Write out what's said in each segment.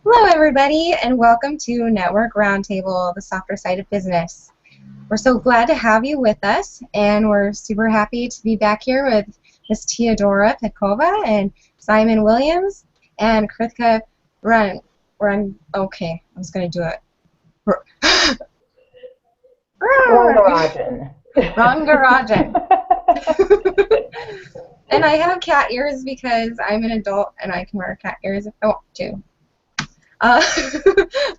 Hello, everybody, and welcome to Network Roundtable, the softer side of business. We're so glad to have you with us, and we're super happy to be back here with Miss Teodora Petkova and Simon Williams and Krithika okay, I was going to do it. Rangarajan. Rangarajan. And I have cat ears because I'm an adult and I can wear cat ears if I want to.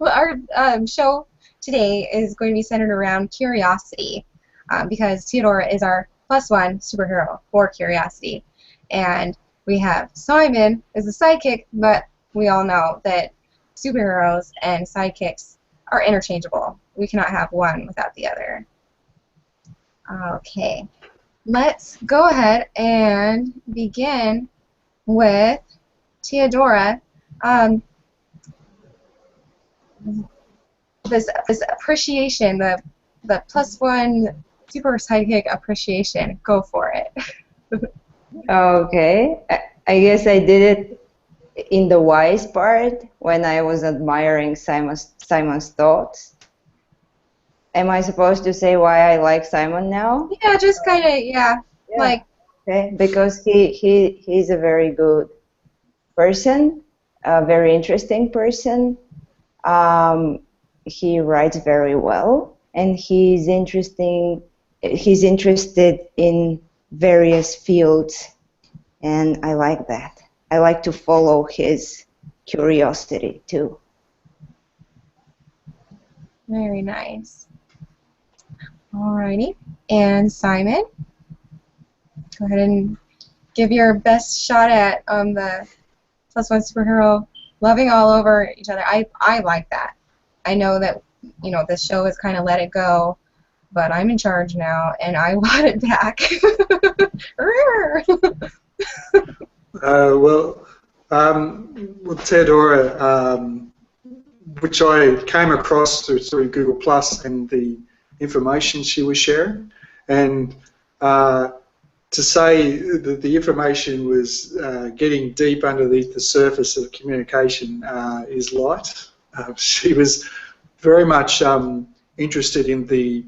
Well, our show today is going to be centered around curiosity because Teodora is our +1 superhero for curiosity. And we have Simon as a sidekick, but we all know that superheroes and sidekicks are interchangeable. We cannot have one without the other. Okay, let's go ahead and begin with Teodora. This appreciation, the +1 super sidekick appreciation. Go for it. Okay, I guess I did it in the wise part when I was admiring Simon's thoughts. Am I supposed to say why I like Simon now? Yeah, just kind of, yeah. Like. Okay, because he's a very good person, a very interesting person. He writes very well, and he's interested in various fields, and I like that. I like to follow his curiosity too. Very nice. Alrighty, and Simon, go ahead and give your best shot at the +1 superhero loving all over each other. I like that. I know that, you know, this show has kind of let it go, but I'm in charge now, and I want it back. Well, Teodora, which I came across through Google Plus and the information she was sharing, and to say that the information was getting deep underneath the surface of communication is light. She was very much interested in the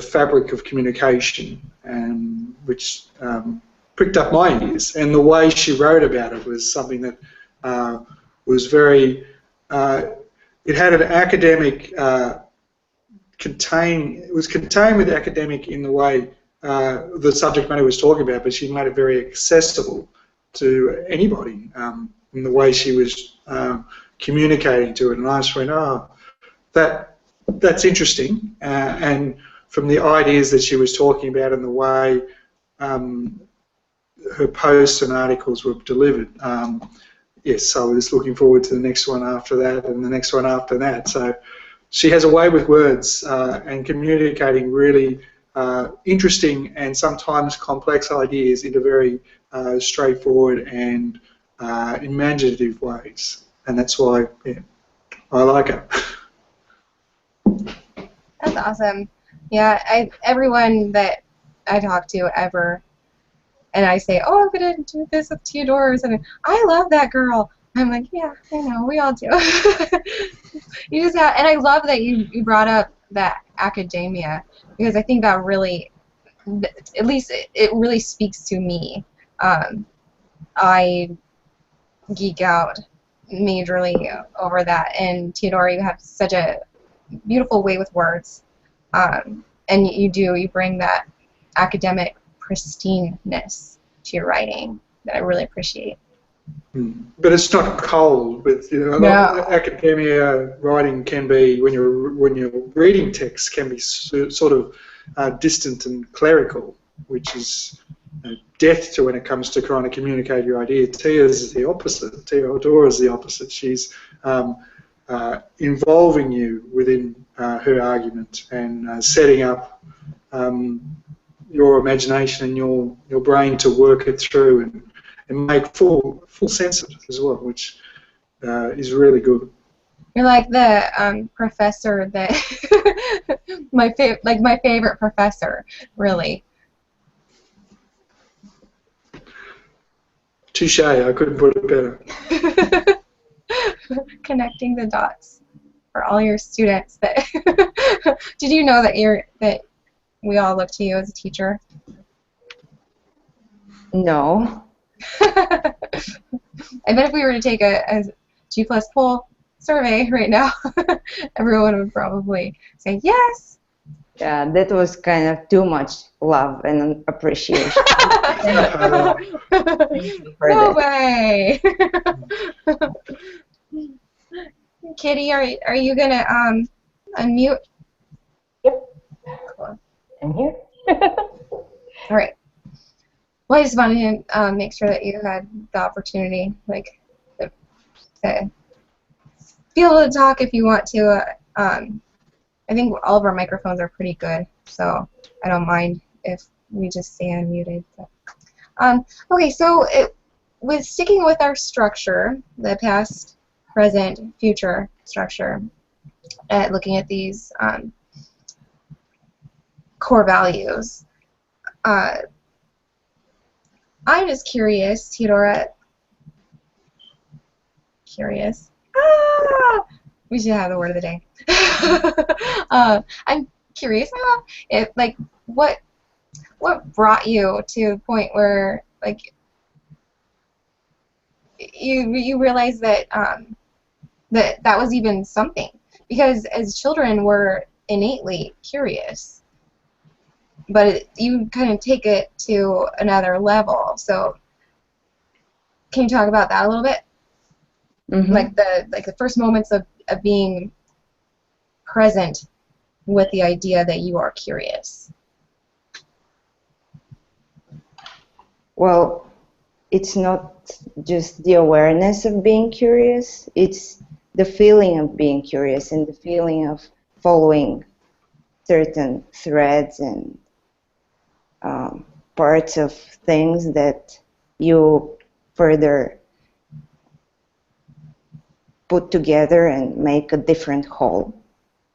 fabric of communication, and which pricked up my ears. And the way she wrote about it was something that was very. It had an academic it was contained with academic in the way the subject matter was talking about, but she made it very accessible to anybody in the way she was communicating to it. And I just went, oh, that's interesting. And from the ideas that she was talking about and the way her posts and articles were delivered, yes, I was looking forward to the next one after that and the next one after that. So she has a way with words and communicating really interesting and sometimes complex ideas into very straightforward and imaginative ways. And that's why, yeah, I like it. That's awesome. Yeah, everyone that I talk to ever, and I say, oh, I'm going to do this with Teodora or something, I love that girl. I'm like, yeah, I know, we all do. You just have, and I love that you brought up that academia, because I think that really, at least it really speaks to me. I geek out majorly over that, and Teodora, you have such a beautiful way with words, and you bring that academic pristineness to your writing that I really appreciate. But it's not cold. With academia writing can be, when you're reading text, can be sort of distant and clerical, which is death to when it comes to trying to communicate your idea. Teodora's is the opposite. Teodora is the opposite. She's involving you within her argument and setting up your imagination and your brain to work it through and make full sense of it as well, which is really good. You're like the professor that my favorite professor, really. Touche, I couldn't put it better. connecting the dots for all your students. That did you know that we all look to you as a teacher? No. I bet if we were to take a G+ poll survey right now, everyone would probably say yes. Yeah, that was kind of too much love and appreciation. No way. Kitty, are you gonna unmute? Yep. Cool. I'm here. All right. Well, I just wanted to make sure that you had the opportunity, like, to be able to talk if you want to. I think all of our microphones are pretty good, so I don't mind if we just stay unmuted. So. Okay, so with sticking with our structure, the past, present, future structure, looking at these core values, I'm just curious, Teodora. Curious. We should have the word of the day. I'm curious if, like, what brought you to the point where, like, you realized that that was even something, because as children we're innately curious, but you kind of take it to another level. So can you talk about that a little bit? Mm-hmm. Like the first moments of being present with the idea that you are curious. Well, it's not just the awareness of being curious, it's the feeling of being curious and the feeling of following certain threads and parts of things that you further put together and make a different whole,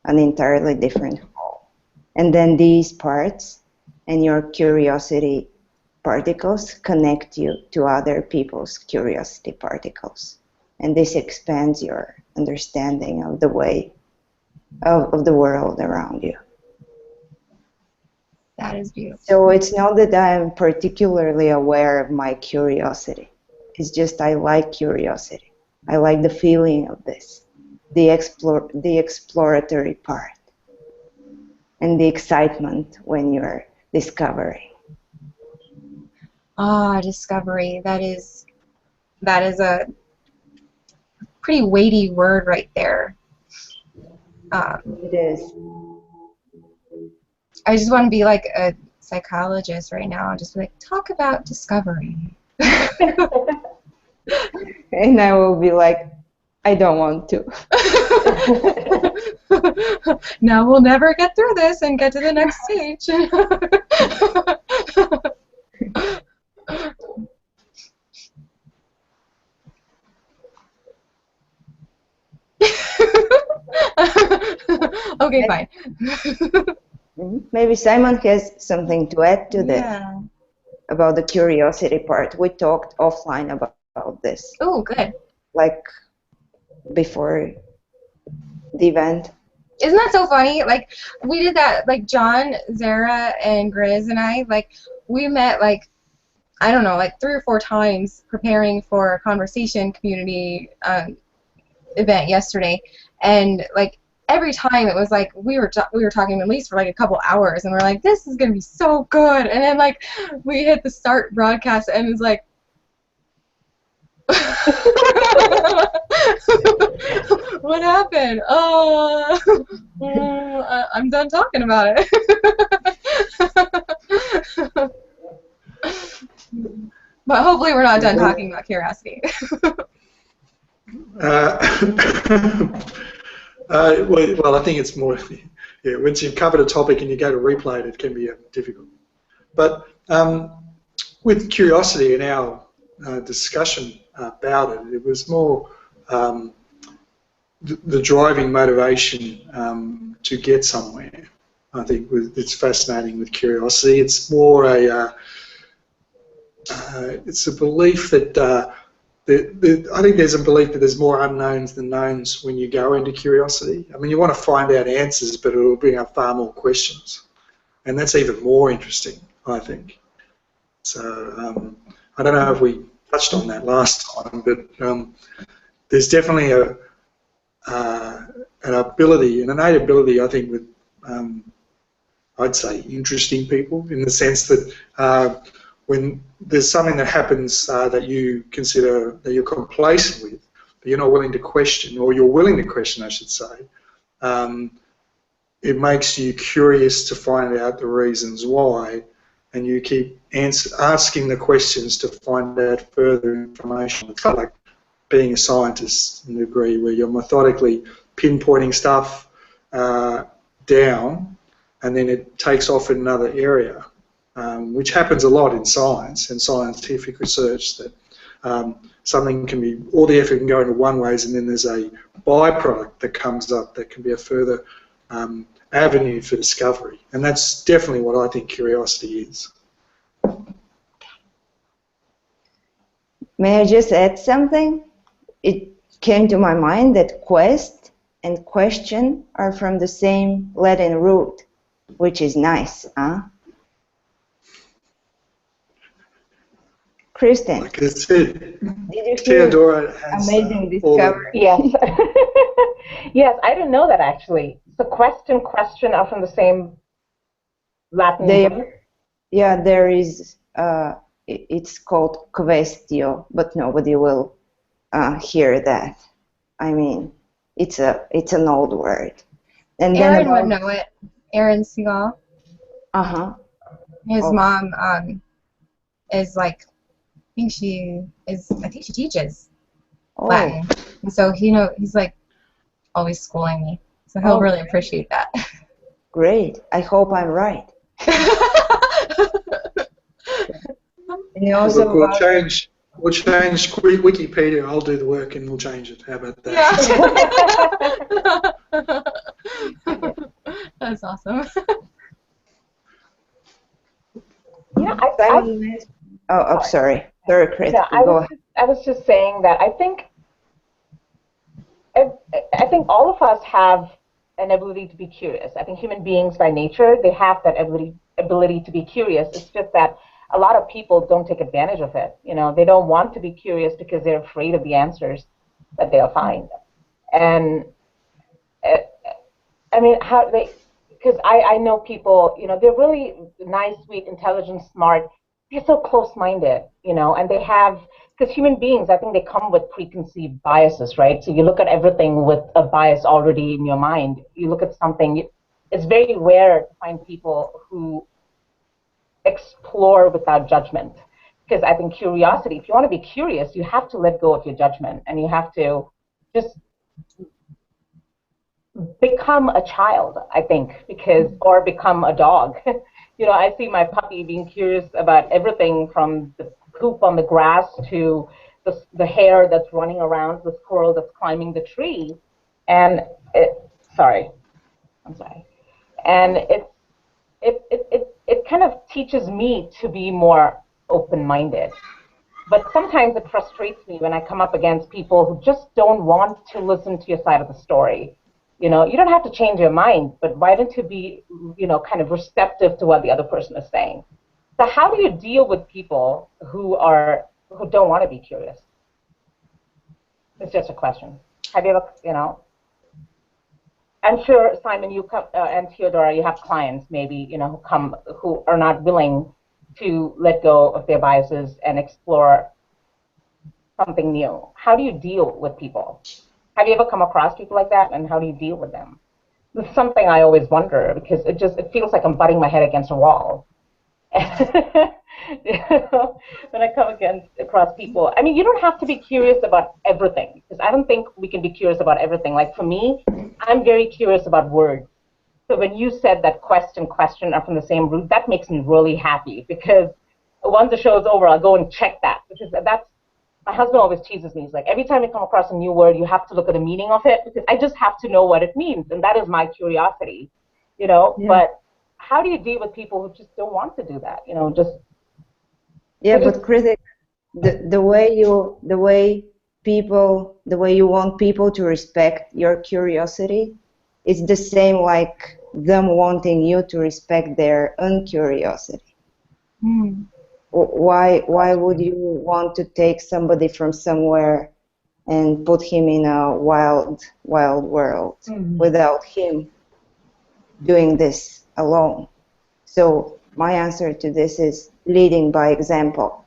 an entirely different whole. And then these parts and your curiosity particles connect you to other people's curiosity particles. And this expands your understanding of the way of the world around you. That is beautiful. So it's not that I'm particularly aware of my curiosity. It's just I like curiosity. I like the feeling of this, the exploratory part, and the excitement when you're discovering. Discovery. That is a pretty weighty word right there. It is. I just want to be like a psychologist right now and just be like, talk about discovery. And I will be like, I don't want to. Now we'll never get through this and get to the next stage. Okay, fine. Maybe Simon has something to add to this Yeah. about the curiosity part. We talked offline about this, Oh, good. like before the event. Isn't that so funny? Like, we did that, like, John, Zara, and Grizz and I, like, we met, like, I don't know, like 3 or 4 times preparing for a conversation community event yesterday, and, like, every time it was like we were talking at least for like a couple hours, and we're like, this is gonna be so good, and then like we hit the start broadcast and it's like what happened? I'm done talking about it. But hopefully we're not done talking about curiosity. Well, I think it's more, yeah, once you've covered a topic and you go to replay it, it can be difficult. But with curiosity in our discussion about it, it was more the driving motivation to get somewhere. I think it's fascinating with curiosity. It's more it's a belief that I think there's a belief that there's more unknowns than knowns when you go into curiosity. I mean, you want to find out answers, but it'll bring up far more questions, and that's even more interesting, I think. So I don't know if we touched on that last time, but there's definitely an ability, an innate ability, I think, with I'd say interesting people, in the sense that when there's something that happens that you consider that you're complacent with, but you're not willing to question, or you're willing to question, I should say, it makes you curious to find out the reasons why, and you keep asking the questions to find out further information. It's kind of like being a scientist in a degree, where you're methodically pinpointing stuff down, and then it takes off in another area, which happens a lot in science and scientific research, that something can be, all the effort can go into one ways, and then there's a byproduct that comes up that can be a further avenue for discovery. And that's definitely what I think curiosity is. May I just add something? It came to my mind that quest and question are from the same Latin root, which is nice, huh? Kristin, Like I said, did you hear Teodora has amazing discovery? Yes. Yes, I didn't know that actually. So quest and question are from the same Latin root? Yeah, there is, it's called questio, but nobody will hear that. I mean, it's an old word. And Aaron then would know it. Aaron Seagal. Uh-huh. His mom is like, I think she teaches Latin. And so he's like always schooling me. So he'll really appreciate that. Great. I hope I'm right. And you also We'll change Wikipedia. I'll do the work and we'll change it. How about that? Yeah. That's awesome. Yeah, I'm sorry. Sorry, Chris. Yeah, I was just saying that I think all of us have an ability to be curious. I think human beings by nature, they have that ability to be curious. It's just that a lot of people don't take advantage of it. You know, they don't want to be curious because they're afraid of the answers that they'll find. And I mean, because I know people, you know, they're really nice, sweet, intelligent, smart. They're so close-minded, you know, and they have, because human beings, I think they come with preconceived biases, right? So you look at everything with a bias already in your mind. You look at something, it's very rare to find people who explore without judgment. Because I think curiosity, if you want to be curious, you have to let go of your judgment, and you have to just become a child, I think, or become a dog. You know, I see my puppy being curious about everything from the poop on the grass to the hare that's running around, the squirrel that's climbing the tree, and and it kind of teaches me to be more open-minded. But sometimes it frustrates me when I come up against people who just don't want to listen to your side of the story. You know, you don't have to change your mind, but why don't you be, you know, kind of receptive to what the other person is saying? So how do you deal with people who don't want to be curious? It's just a question. Have you ever, you know? I'm sure, Simon, you come, and Teodora, you have clients maybe, you know, who are not willing to let go of their biases and explore something new. How do you deal with people? Have you ever come across people like that, and how do you deal with them? It's something I always wonder, because it feels like I'm butting my head against a wall. You know, when I come across people. I mean, you don't have to be curious about everything, because I don't think we can be curious about everything. Like for me, I'm very curious about words. So when you said that quest and question are from the same root, that makes me really happy, because once the show is over, I'll go and check that, because that's, my husband always teases me. He's like, every time you come across a new word, you have to look at the meaning of it, because I just have to know what it means, and that is my curiosity, you know. Yeah. But how do you deal with people who just don't want to do that, you know, just... Yeah, but Krithika, the way you want people to respect your curiosity is the same like them wanting you to respect their uncuriosity. Mm. Why would you want to take somebody from somewhere and put him in a wild world without him doing this alone? So my answer to this is leading by example.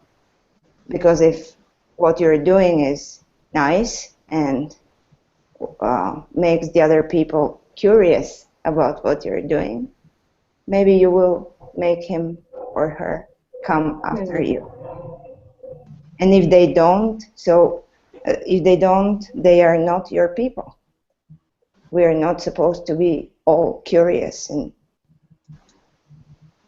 Because if what you're doing is nice and makes the other people curious about what you're doing, maybe you will make him or her come after you. And if they don't, they are not your people. We are not supposed to be all curious and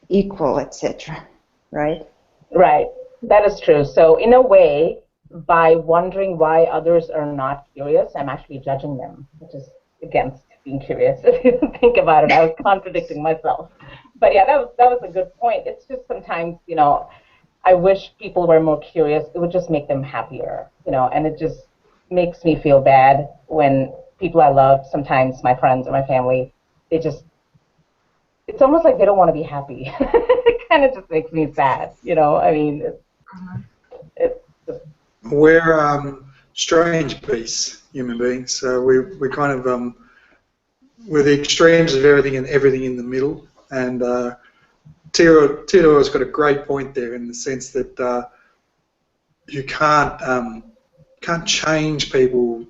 equal, etc. Right? Right. That is true. So in a way, by wondering why others are not curious, I'm actually judging them, which is against being curious. If you think about it, I was contradicting myself. But yeah, that was a good point. It's just sometimes, I wish people were more curious. It would just make them happier, and it just makes me feel bad when people I love, sometimes my friends or my family, it's almost like they don't want to be happy. It kind of just makes me sad, I mean, it's just... We're strange beasts, human beings. So we kind of we're the extremes of everything and everything in the middle. And Teodora's got a great point there in the sense that you can't change people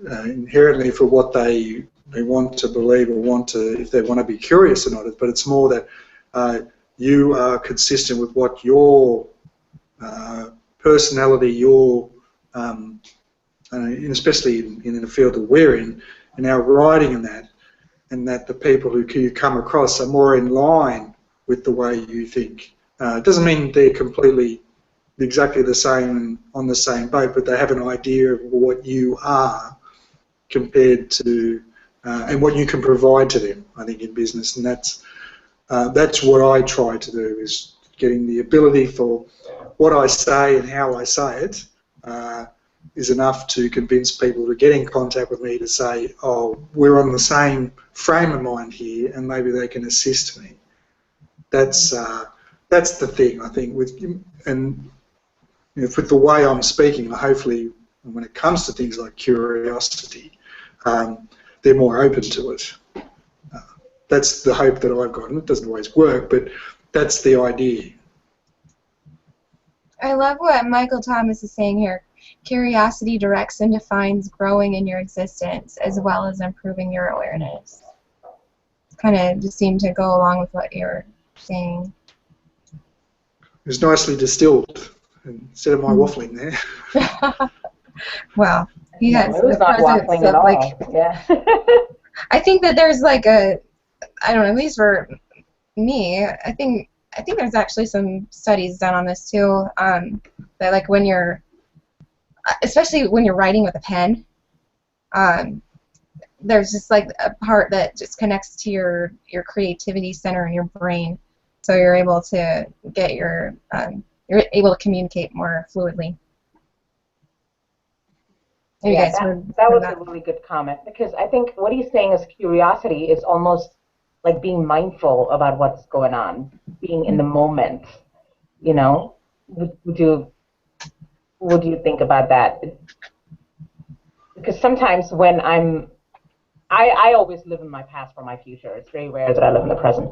inherently for what they want to believe or if they want to be curious or not. But it's more that you are consistent with what your personality, your and especially in the field that we're in our writing and that the people who you come across are more in line with the way you think. It doesn't mean they're completely exactly the same and on the same boat, but they have an idea of what you are compared to and what you can provide to them, I think, in business. And that's what I try to do, is getting the ability for what I say and how I say it is enough to convince people to get in contact with me to say, oh, we're on the same frame of mind here and maybe they can assist me. That's the thing, I think, with the way I'm speaking, hopefully when it comes to things like curiosity, they're more open to it. That's the hope that I've got, and it doesn't always work, but that's the idea. I love what Michael Thomas is saying here. Curiosity directs and defines growing in your existence as well as improving your awareness. Kind of just seemed to go along with what you're saying. It was nicely distilled instead of my waffling there. Well, he has it was not waffling at all. Yeah. I think that there's like I don't know, at least for me, I think there's actually some studies done on this too, that like when you're, especially when you're writing with a pen, there's just like a part that just connects to your creativity center in your brain, so you're able to get you're able to communicate more fluidly. Yeah, that was a really good comment, because I think what he's saying is curiosity is almost like being mindful about what's going on, being in the moment. Would you think about that? Because sometimes when I always live in my past for my future. It's very rare that I live in the present.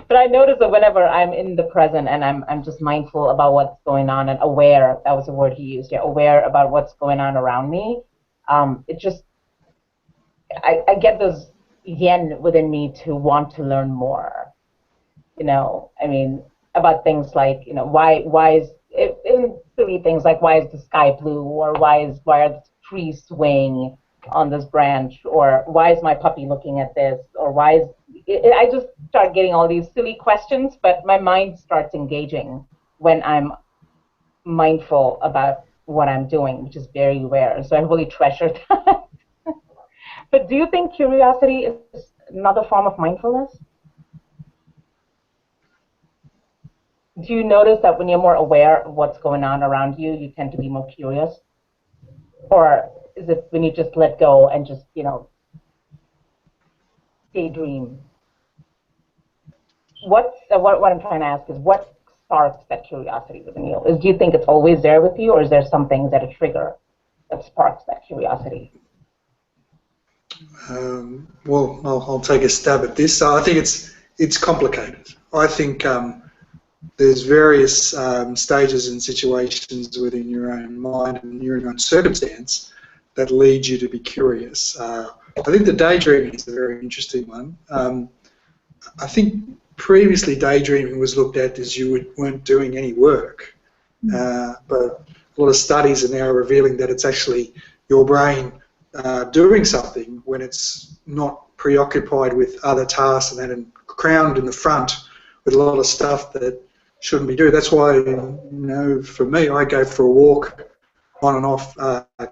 But I notice that whenever I'm in the present and I'm just mindful about what's going on and aware, that was the word he used, aware about what's going on around me, it just, I get those yen within me to want to learn more. I mean, about things like, why is in silly things like why is the sky blue, or why are the trees swaying on this branch, or why is my puppy looking at this, or why is I just start getting all these silly questions, but my mind starts engaging when I'm mindful about what I'm doing, which is very rare. So I really treasure that. But do you think curiosity is another form of mindfulness? Do you notice that when you're more aware of what's going on around you, you tend to be more curious? Or is it when you just let go and just, daydream? What I'm trying to ask is what sparks that curiosity within you? Do you think it's always there with you, or is there something that a trigger that sparks that curiosity? Well, I'll take a stab at this. I think it's complicated. I think there's various stages and situations within your own mind and your own circumstance that lead you to be curious. I think the daydreaming is a very interesting one. I think previously daydreaming was looked at as you weren't doing any work, but a lot of studies are now revealing that it's actually your brain doing something when it's not preoccupied with other tasks and then crowned in the front with a lot of stuff that shouldn't be doing. That's why, for me, I go for a walk on and off throughout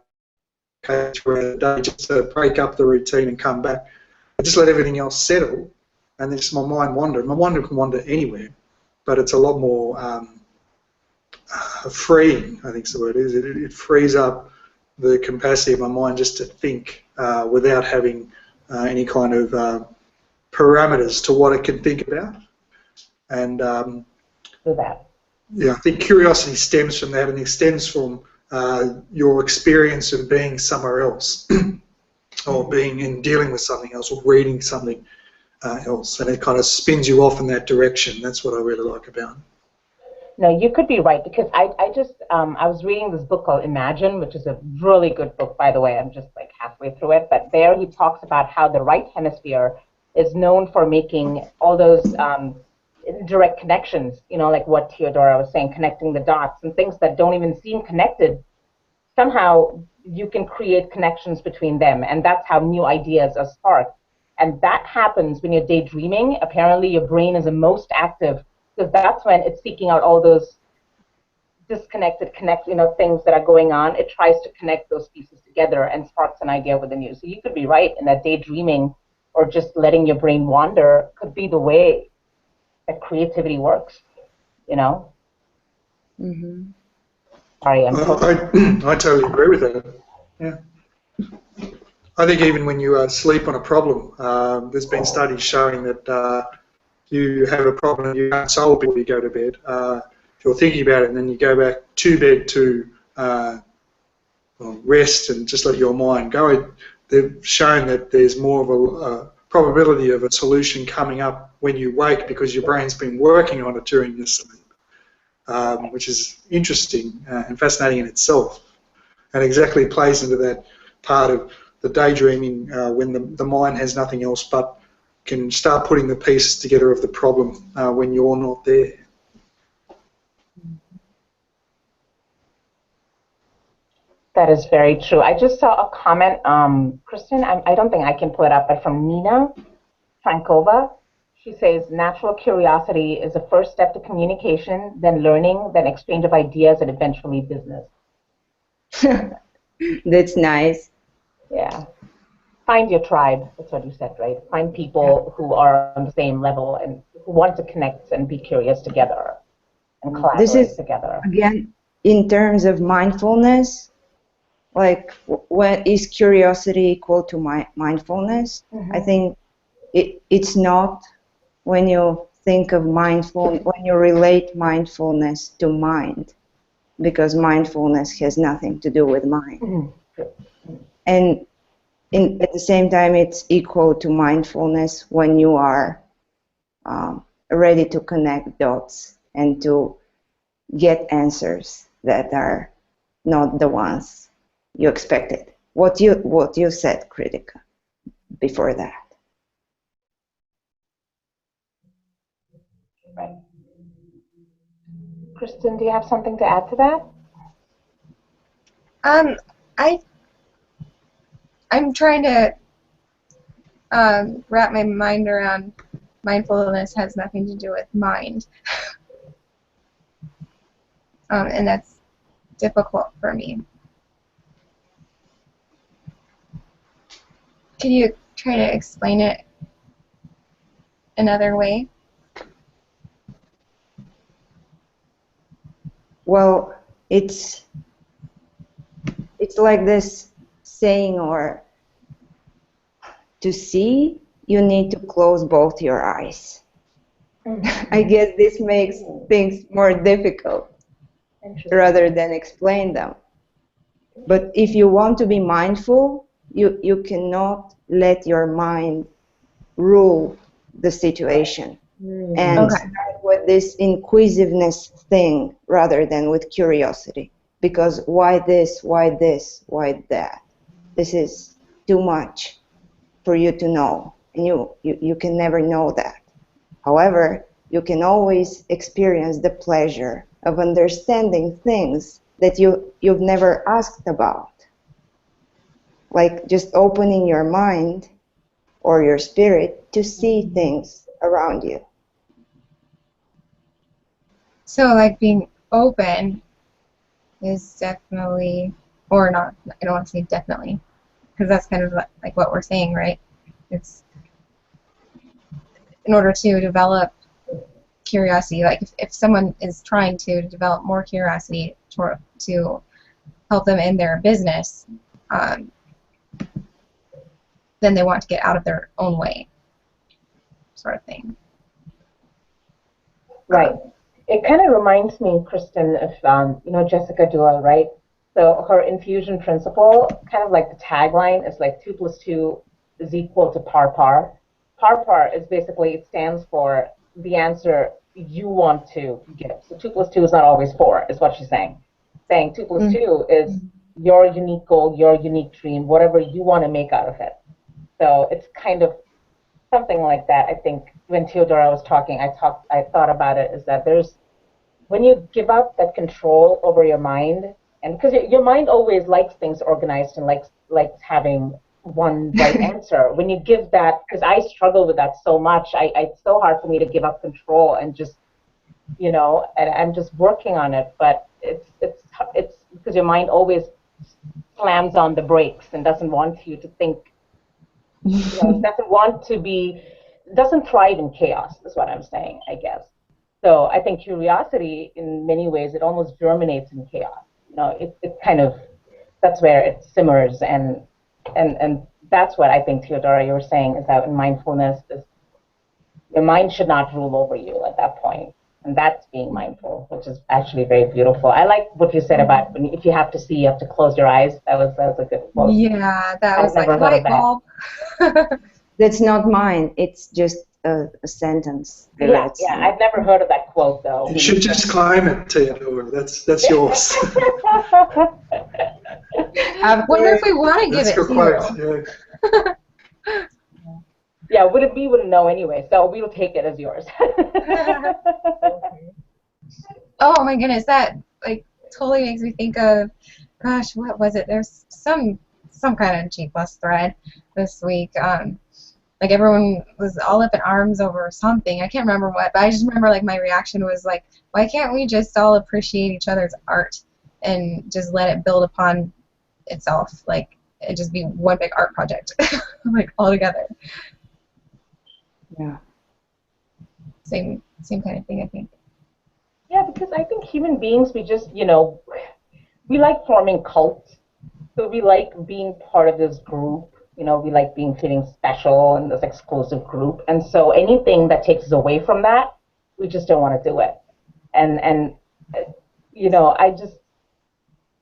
the day just to break up the routine and come back. I just let everything else settle, and then just my mind wander. My mind can wander anywhere, but it's a lot more freeing, I think is the word is. It frees up the capacity of my mind just to think without having any kind of parameters to what it can think about. And yeah, I think curiosity stems from that, and it stems from your experience of being somewhere else, or being in dealing with something else, or reading something else, and it kind of spins you off in that direction. That's what I really like about it. No, you could be right, because I was reading this book called Imagine, which is a really good book, by the way. I'm just like halfway through it, but there he talks about how the right hemisphere is known for making all those direct connections, like what Teodora was saying, connecting the dots and things that don't even seem connected. Somehow you can create connections between them, and that's how new ideas are sparked. And that happens when you're daydreaming. Apparently your brain is the most active, because that's when it's seeking out all those disconnected things that are going on. It tries to connect those pieces together and sparks an idea within you. So you could be right in that daydreaming, or just letting your brain wander, could be the way that creativity works, Mm-hmm. Sorry, I totally agree with that. Yeah. I think even when you sleep on a problem, there's been studies showing that you have a problem and you can't solve it before you go to bed. If you're thinking about it and then you go back to bed to rest and just let your mind go, they've shown that there's more of a probability of a solution coming up when you wake, because your brain's been working on it during your sleep, which is interesting and fascinating in itself, and exactly plays into that part of the daydreaming when the mind has nothing else but can start putting the pieces together of the problem when you're not there. That is very true. I just saw a comment, Kristin, I don't think I can pull it up, but from Nina Frankova. She says, natural curiosity is the first step to communication, then learning, then exchange of ideas, and eventually business. That's nice. Yeah. Find your tribe. That's what you said, right? Find people who are on the same level and who want to connect and be curious together and collaborate This is, together. again, in terms of mindfulness, like when is curiosity equal to mindfulness? Mm-hmm. I think it's not when you think of mindfulness, when you relate mindfulness to mind, because mindfulness has nothing to do with mind. Mm-hmm. And at the same time, it's equal to mindfulness when you are ready to connect dots and to get answers that are not the ones you expected. What you said, Krithika, before that. Right. Kristin, do you have something to add to that? I'm trying to wrap my mind around mindfulness has nothing to do with mind. And that's difficult for me. Can you try to explain it another way? well, it's like this saying, or to see, you need to close both your eyes. I guess this makes things more difficult rather than explain them. But if you want to be mindful, you cannot let your mind rule the situation. And start with this inquisitiveness thing rather than with curiosity. Because why this, why this, why that? This is too much for you to know. And you can never know that. However, you can always experience the pleasure of understanding things that you've never asked about. Like just opening your mind or your spirit to see things around you. So, like, being open is definitely, or not, I don't want to say definitely, because that's kind of like what we're saying, right? It's in order to develop curiosity, like if someone is trying to develop more curiosity to help them in their business, then they want to get out of their own way, sort of thing. Right. It kind of reminds me, Kristin, of you know, Jessica Duell, right? So her infusion principle, kind of like the tagline, is like 2 + 2 is equal to par par. Par par is basically, it stands for the answer you want to give. So 2 + 2 is not always 4, is what she's saying. Saying 2 + 2 is your unique goal, your unique dream, whatever you want to make out of it. So it's kind of something like that. I think when Teodora was talking, I thought about it, is that when you give up that control over your mind, and because your mind always likes things organized and likes having one right answer. When you give that, because I struggle with that so much, it's so hard for me to give up control and just, you know, and I'm just working on it. But it's because your mind always slams on the brakes and doesn't want you to think. You know, doesn't thrive in chaos, is what I'm saying, I guess. So I think curiosity, in many ways, it almost germinates in chaos. You know, it kind of, that's where it simmers, and that's what I think, Teodora, you were saying, is that in mindfulness, your mind should not rule over you at that point, and that's being mindful, which is actually very beautiful. I like what you said about if you have to see, you have to close your eyes. That was a good quote. Yeah, that was I've never like heard of light bulb. That's not mine. It's just a sentence. Yeah, I've never heard of that quote, though. You should just claim it, Teodora. That's yours. I wonder if we want to give it to you. Yeah. Yeah, we wouldn't know anyway, so we'll take it as yours. Oh my goodness, that like totally makes me think of, gosh, what was it? There's some kind of G+ thread this week. Like everyone was all up in arms over something. I can't remember what, but I just remember like my reaction was like, why can't we just all appreciate each other's art and just let it build upon itself? Like it just be one big art project, like all together. Yeah. Same kind of thing, I think. Yeah, because I think human beings, we just, you know, we like forming cults. So we like being part of this group. You know, we like feeling special in this exclusive group. And so anything that takes us away from that, we just don't want to do it. And you know, I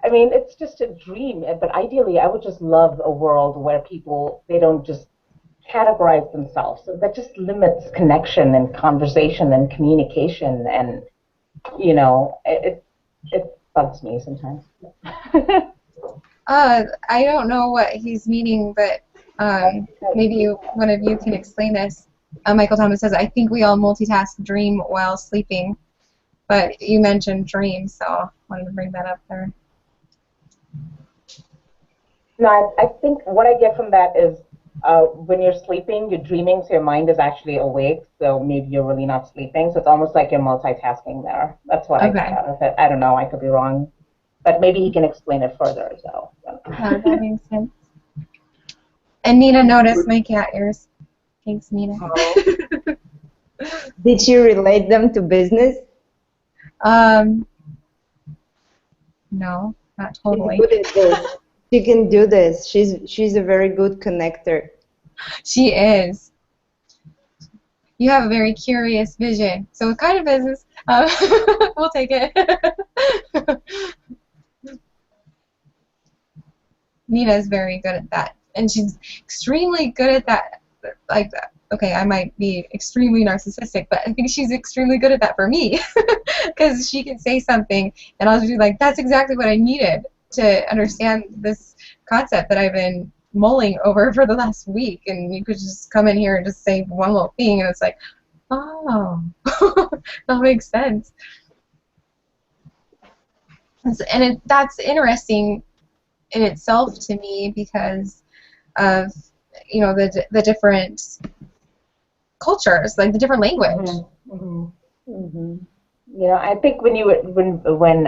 mean, it's just a dream. But ideally, I would just love a world where people, they don't just categorize themselves. So that just limits connection and conversation and communication. And, you know, it bugs me sometimes. I don't know what he's meaning, but maybe one of you can explain this. Michael Thomas says, I think we all multitask dream while sleeping. But you mentioned dreams, so I wanted to bring that up there. No, I think what I get from that is when you're sleeping, you're dreaming, so your mind is actually awake, so maybe you're really not sleeping. So it's almost like you're multitasking there. That's what I get out of it. I don't know, I could be wrong. But maybe he can explain it further. So. That makes sense. And Nina noticed my cat ears. Thanks, Nina. Did you relate them to business? No, not She's totally. good at this. She can do this. She's a very good connector. She is. You have a very curious vision. So what kind of business? We'll take it. Nina's very good at that, and she's extremely good at that. Like, okay, I might be extremely narcissistic, but I think she's extremely good at that for me, because she can say something, and I'll just be like, "That's exactly what I needed to understand this concept that I've been mulling over for the last week." And you could just come in here and just say one little thing, and it's like, "Oh, that makes sense." And that's interesting in itself to me because of the different cultures, like the different language. I think when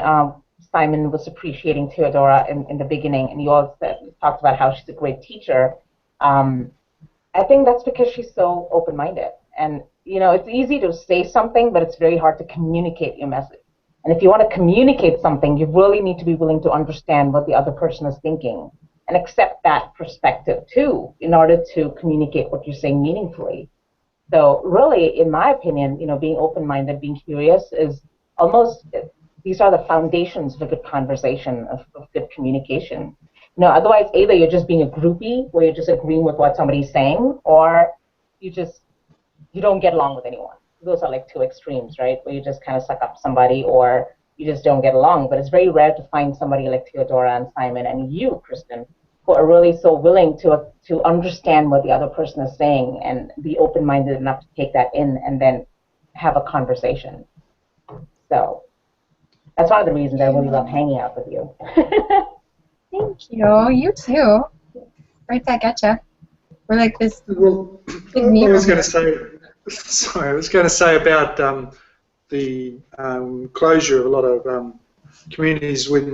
Simon was appreciating Teodora in the beginning, and you all talked about how she's a great teacher, I think that's because she's so open-minded. And it's easy to say something, but it's very hard to communicate your message. And if you want to communicate something, you really need to be willing to understand what the other person is thinking and accept that perspective too in order to communicate what you're saying meaningfully. So really, in my opinion, being open-minded, being curious is almost, these are the foundations of a good conversation, of good communication. Otherwise, either you're just being a groupie, where you're just agreeing with what somebody's saying, or you don't get along with anyone. Those are like two extremes, right? Where you just kind of suck up somebody, or you just don't get along. But it's very rare to find somebody like Teodora and Simon and you, Kristin, who are really so willing to understand what the other person is saying and be open-minded enough to take that in and then have a conversation. So that's one of the reasons I really love hanging out with you. Thank you. You too. Right back at ya. We're like this big mirror. I was going to say. Sorry, I was going to say about the closure of a lot of communities with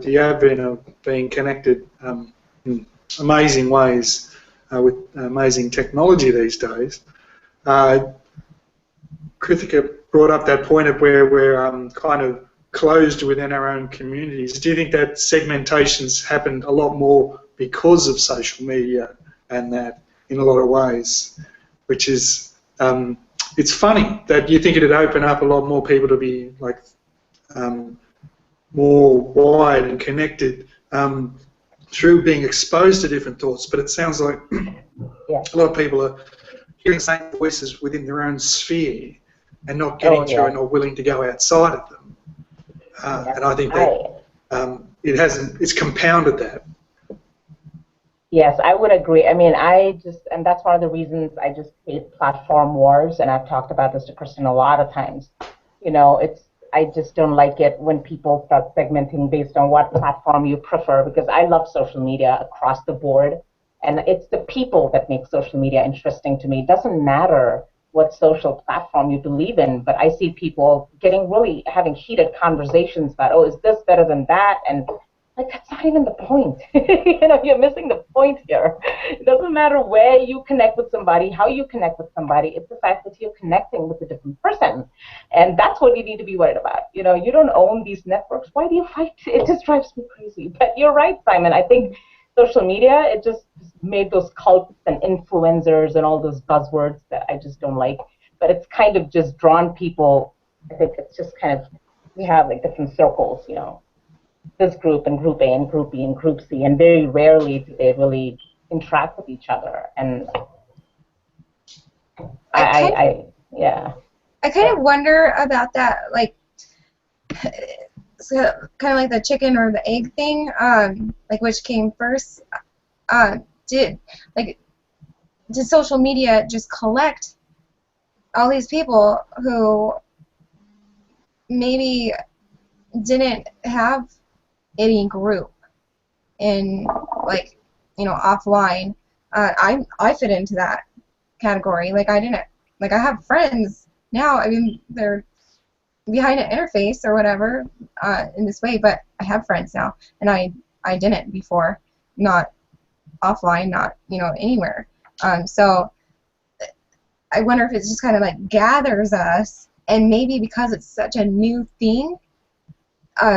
the advent of being connected in amazing ways with amazing technology these days. Krithika brought up that point of where we're kind of closed within our own communities. Do you think that segmentation's happened a lot more because of social media and that in a lot of ways, which is it's funny that you think it'd open up a lot more people to be like more wide and connected through being exposed to different thoughts, but it sounds like a lot of people are hearing the same voices within their own sphere and not getting through and not willing to go outside of them. And I think that it's compounded that. Yes, I would agree. I mean, and that's one of the reasons I just hate platform wars, and I've talked about this to Kristin a lot of times. I just don't like it when people start segmenting based on what platform you prefer, because I love social media across the board, and it's the people that make social media interesting to me. It doesn't matter what social platform you believe in, but I see people having heated conversations about, oh, is this better than that? And like, that's not even the point. You're missing the point here. It doesn't matter where you connect with somebody, how you connect with somebody. It's the fact that you're connecting with a different person. And that's what you need to be worried about. You don't own these networks. Why do you fight? It just drives me crazy. But you're right, Simon. I think social media, it just made those cults and influencers and all those buzzwords that I just don't like. But it's kind of just drawn people. I think it's just kind of, we have like different circles, this group and group A and group B and group C, and very rarely do they really interact with each other. And I kind of wonder about that, like, so kind of like the chicken or the egg thing, like which came first. Did social media just collect all these people who maybe didn't have any group in, like, offline? I fit into that category. Like, I have friends now. I mean, they're behind an interface or whatever in this way, but I have friends now, and I didn't before, not offline, not anywhere. So I wonder if it's just kind of like gathers us, and maybe because it's such a new thing,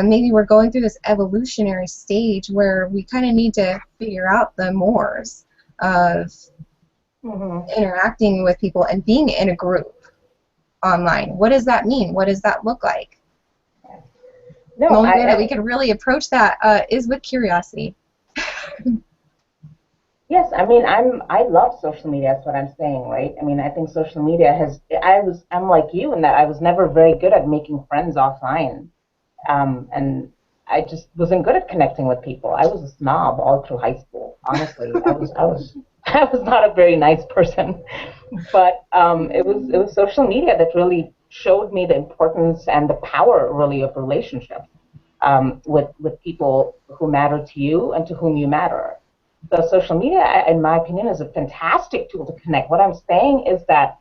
maybe we're going through this evolutionary stage where we kind of need to figure out the mores of interacting with people and being in a group online. What does that mean? What does that look like? No, the only way that we can really approach that is with curiosity. Yes, I mean, I love social media. That's what I'm saying, right? I mean, I think social media has. I'm like you in that I was never very good at making friends offline, and I just wasn't good at connecting with people. I was a snob all through high school. Honestly, I was not a very nice person, but it was social media that really showed me the importance and the power really of relationships with people who matter to you and to whom you matter. So social media, in my opinion, is a fantastic tool to connect. What I'm saying is that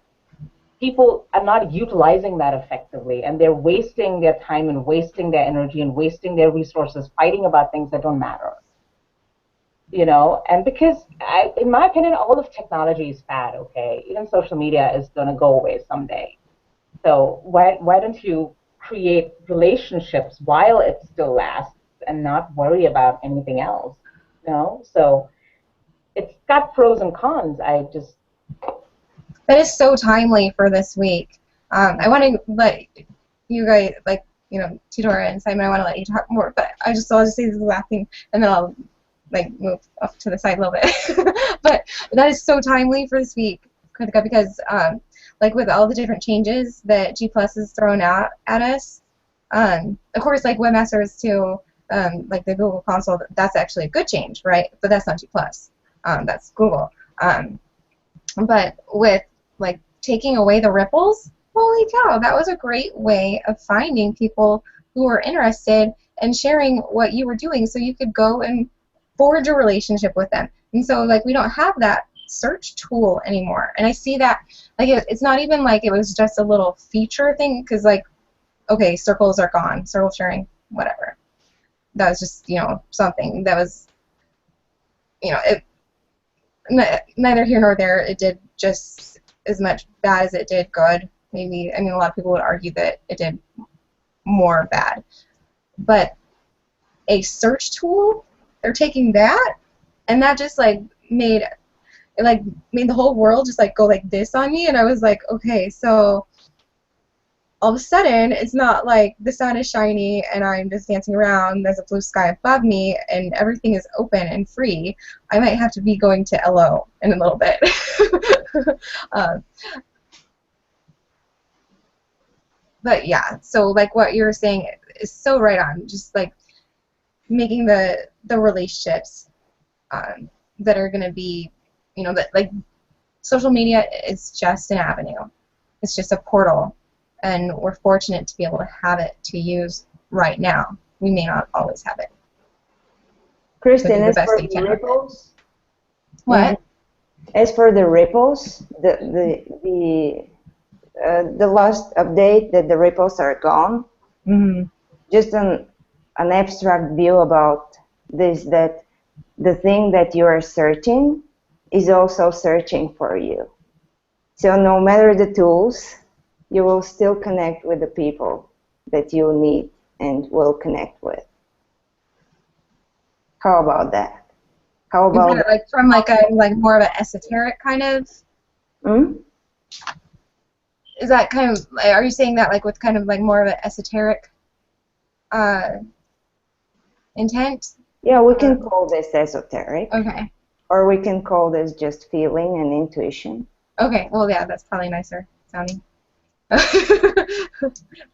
people are not utilizing that effectively, and they're wasting their time and wasting their energy and wasting their resources fighting about things that don't matter. You know, and because, in my opinion, all of technology is bad, okay? Even social media is going to go away someday. So why don't you create relationships while it still lasts and not worry about anything else? You know, so it's got pros and cons. That is so timely for this week. I want to let you guys, like, you know, Teodora and Simon, I want to let you talk more, but I'll just say this last thing, and then I'll, like, move off to the side a little bit. But that is so timely for this week, Krithika, because, like, with all the different changes that G Plus has thrown out at us, of course, like, Webmasters to, like, the Google console, that's actually a good change, right? But that's not G Plus. That's Google. But with, like, taking away the ripples, holy cow, that was a great way of finding people who were interested and sharing what you were doing so you could go and forge a relationship with them. And so, like, we don't have that search tool anymore. And I see that, like, it's not even like it was just a little feature thing, because, like, okay, circles are gone, circle sharing, whatever. That was just, you know, something that was, you know, neither here nor there. It did just as much bad as it did good. Maybe, I mean, a lot of people would argue that it did more bad. But a search tool, they're taking that, and that just, like, made the whole world just, like, go like this on me, and I was like, okay, so all of a sudden, it's not like the sun is shiny and I'm just dancing around, there's a blue sky above me, and everything is open and free. I might have to be going to LO in a little bit. But yeah, so, like, what you were saying is so right on, just, like, making the relationships that are going to be, you know, that, like, social media is just an avenue. It's just a portal. And we're fortunate to be able to have it to use right now. We may not always have it. Kristin, as for the ripples, what? As for the ripples, the last update that the ripples are gone. Mm-hmm. Just an abstract view about this, that the thing that you are searching is also searching for you. So no matter the tools, you will still connect with the people that you need and will connect with. How about that? How about that, like, from like more of an esoteric kind of? Is that kind of, are you saying that, like, with kind of like more of an esoteric intent? Yeah, we can call this esoteric. Okay. Or we can call this just feeling and intuition. Okay, well, yeah, that's probably nicer sounding.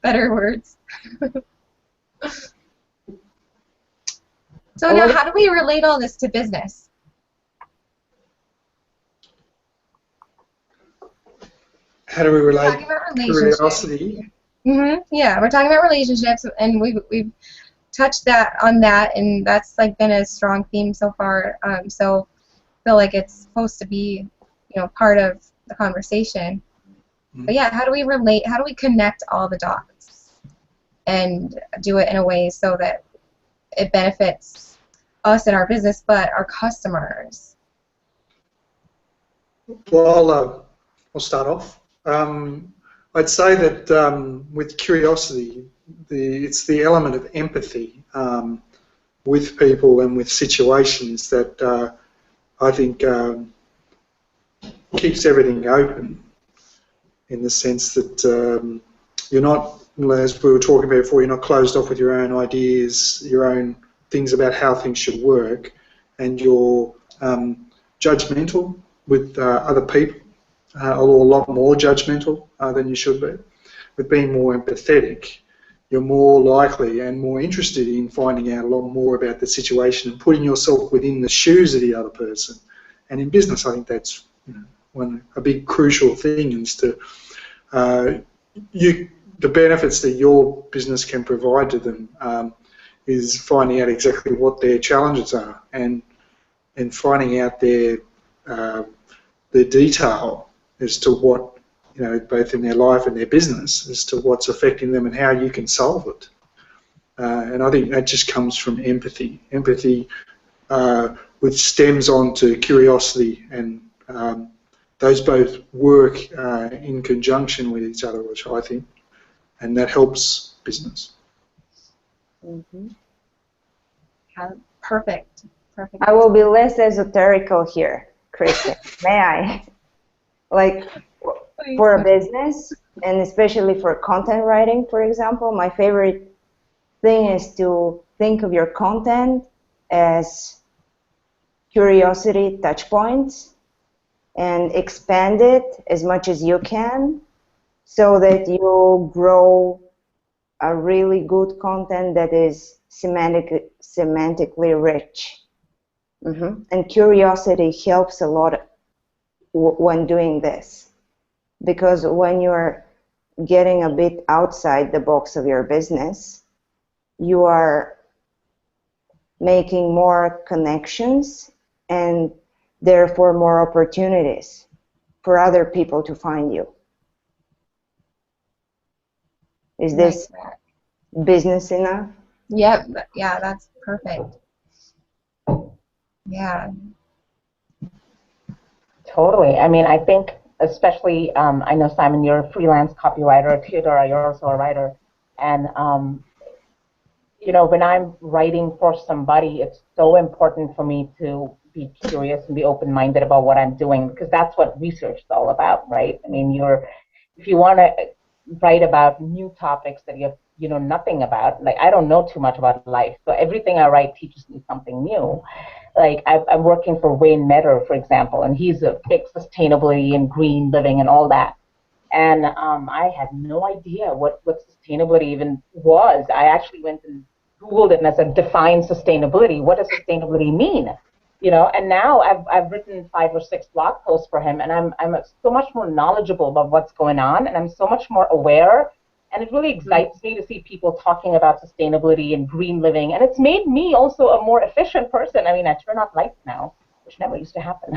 Better words. So now, how do we relate all this to business? How do we relate talking about curiosity? Yeah, we're talking about relationships, and we've touched on that, and that's, like, been a strong theme so far. So I feel like it's supposed to be, you know, part of the conversation. But yeah, how do we relate? How do we connect all the dots and do it in a way so that it benefits us and our business, but our customers? Well, I'll start off. I'd say that with curiosity, it's the element of empathy with people and with situations that I think keeps everything open, in the sense that you're not, as we were talking about before, you're not closed off with your own ideas, your own things about how things should work, and you're judgmental with other people, or a lot more judgmental than you should be. With being more empathetic, you're more likely and more interested in finding out a lot more about the situation and putting yourself within the shoes of the other person. And in business, I think that's a big crucial thing, is to the benefits that your business can provide to them is finding out exactly what their challenges are, and finding out their detail as to what, both in their life and their business, as to what's affecting them and how you can solve it. And I think that just comes from empathy. Empathy, which stems on to curiosity, and those both work in conjunction with each other, which I think, and that helps business. Mm-hmm. Perfect. I will be less esoterical here, Kristin. May I? Like, for a business, and especially for content writing, for example, my favorite thing is to think of your content as curiosity touch points and expand it as much as you can, so that you grow a really good content that is semantically rich. Mm-hmm. And curiosity helps a lot when doing this, because when you're getting a bit outside the box of your business, you are making more connections and therefore more opportunities for other people to find you. Is this business enough? Yep. Yeah, that's perfect. Yeah. Totally. I mean, I think especially, I know, Simon, you're a freelance copywriter. Teodora, you're also a writer. And, when I'm writing for somebody, it's so important for me to be curious and be open-minded about what I'm doing, because that's what research is all about, right? I mean, if you want to write about new topics that you know nothing about, like I don't know too much about life, so everything I write teaches me something new. Like I'm working for Wayne Metter, for example, and he's a big sustainability and green living and all that. And I had no idea what sustainability even was. I actually went and Googled it and I said, define sustainability. What does sustainability mean? And now I've written 5 or 6 blog posts for him, and I'm so much more knowledgeable about what's going on, and I'm so much more aware. And it really excites me to see people talking about sustainability and green living. And it's made me also a more efficient person. I mean, I turn off lights now, which never used to happen.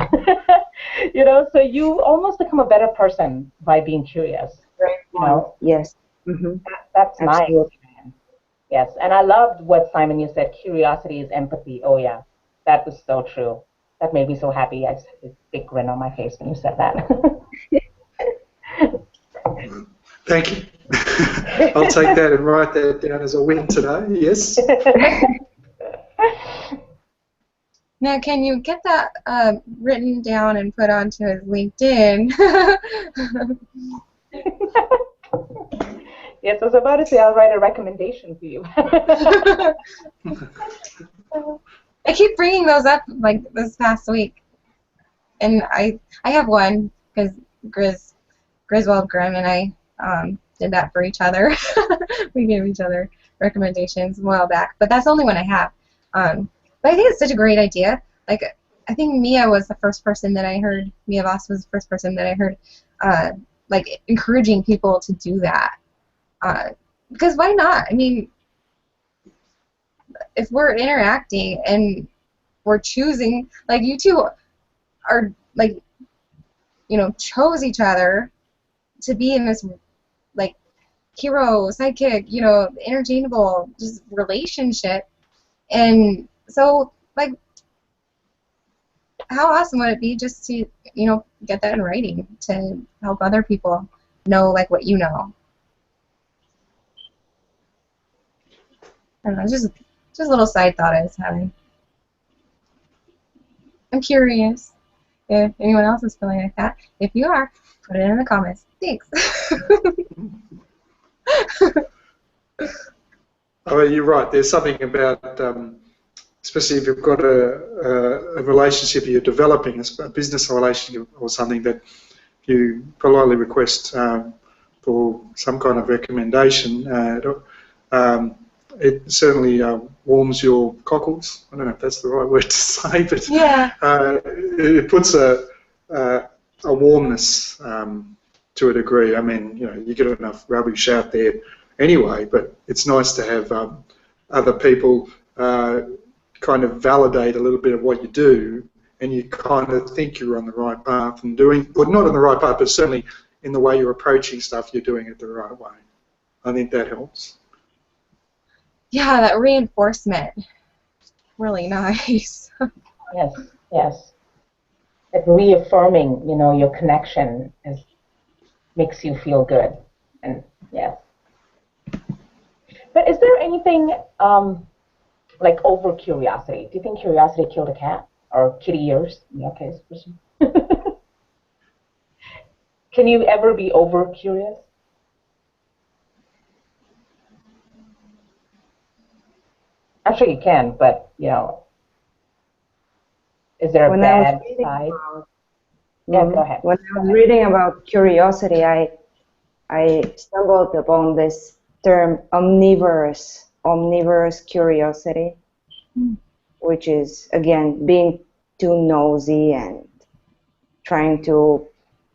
So you almost become a better person by being curious. Yes. Mm-hmm. That's my Absolutely. experience. Yes. And I loved what, Simon, you said, curiosity is empathy. Oh, yeah. That was so true. That made me so happy. I just had a big grin on my face when you said that. Thank you. I'll take that and write that down as a win today. Yes. Now, can you get that written down and put onto his LinkedIn? Yes, I was about to say I'll write a recommendation for you. I keep bringing those up like this past week, and I have one because Griswold Grimm and I did that for each other. We gave each other recommendations a while back, but that's the only one I have. But I think it's such a great idea. Like, I think Mia was the first person that I heard. Mia Voss was the first person that I heard, like, encouraging people to do that. Because why not? I mean, if we're interacting and we're choosing, like, you two are, like, chose each other to be in this, like, hero, sidekick, interchangeable just relationship. And so, like, how awesome would it be just to, get that in writing to help other people know, like, what you know? I don't know, just a little side thought I was having. I'm curious if anyone else is feeling like that. If you are, put it in the comments. Thanks. I mean, you're right. There's something about, especially if you've got a relationship you're developing, a business relationship or something, that you politely request for some kind of recommendation. It certainly warms your cockles. I don't know if that's the right word to say, but Yeah. It puts a warmness to a degree. I mean, you know, you get enough rubbish out there anyway, but it's nice to have other people kind of validate a little bit of what you do, and you kind of think you're on the right path and doing, well, not on the right path, but certainly in the way you're approaching stuff, you're doing it the right way. I think that helps. Yeah, that reinforcement. Really nice. Yes, yes. That reaffirming, you know, your connection makes you feel good, and yes. But is there anything like over curiosity? Do you think curiosity killed a cat, or kitty ears in your case? Can you ever be over curious? I'm sure you can, but you know, is there a bad side? Yeah, go ahead. When I was reading about curiosity, I stumbled upon this term omnivorous curiosity, which is, again, being too nosy and trying to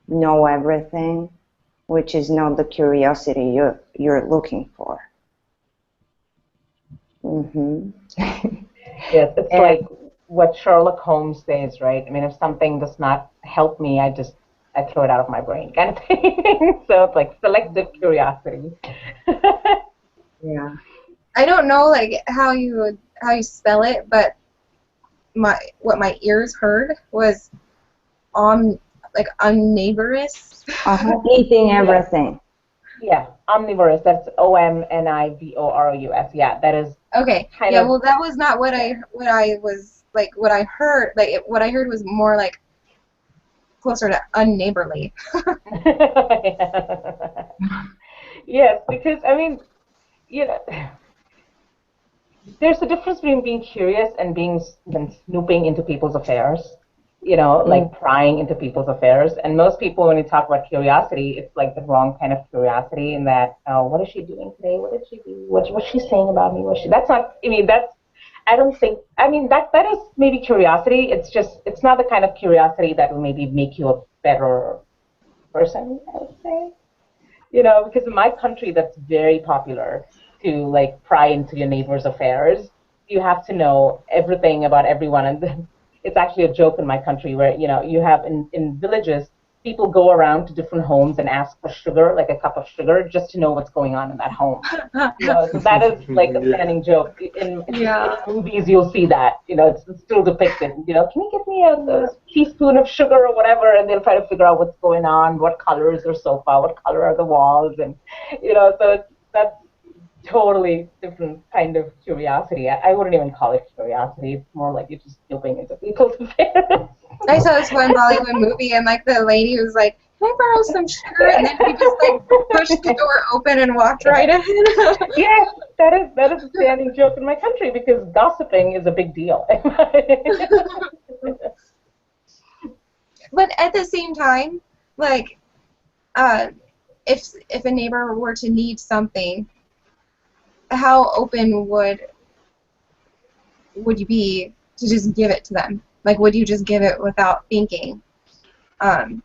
know everything, which is not the curiosity you're looking for. Yes, it's like what Sherlock Holmes says, right? I mean, if something does not help me, I throw it out of my brain, kind of thing. So it's like selective curiosity. Yeah. I don't know like how you spell it, but what my ears heard was omnivorous. Eating everything. Yeah, omnivorous. That's omnivorous. Yeah, that is. Okay. Kind yeah. of, Well, that was not what I was like. What I heard, what I heard was more like closer to unneighborly. Yes, because I mean, you know, there's a difference between being curious and snooping into people's affairs. You know, like prying into people's affairs. And most people, when you talk about curiosity, it's like the wrong kind of curiosity. In that, what is she doing today? What did she do? What's she saying about me? That's not. I mean, that's. I don't think. I mean, that is maybe curiosity. It's not the kind of curiosity that will maybe make you a better person, I would say. You know, because in my country, that's very popular to like pry into your neighbor's affairs. You have to know everything about everyone, and then it's actually a joke in my country where, you know, you have in villages, people go around to different homes and ask for sugar, like a cup of sugar, just to know what's going on in that home. You know, so that is like a standing joke. In movies, you'll see that. You know, it's still depicted. You know, can you give me a teaspoon of sugar or whatever? And they'll try to figure out what's going on, what color is their sofa, what color are the walls, and you know, so that's totally different kind of curiosity. I wouldn't even call it curiosity. It's more like you're just snooping into people's affairs. I saw this one Bollywood movie, and like the lady was like, "Can I borrow some sugar?" And then he just like pushed the door open and walked right in. Yes, that is a standing joke in my country because gossiping is a big deal. But at the same time, like, if a neighbor were to need something, how open would you be to just give it to them? Like, would you just give it without thinking? Like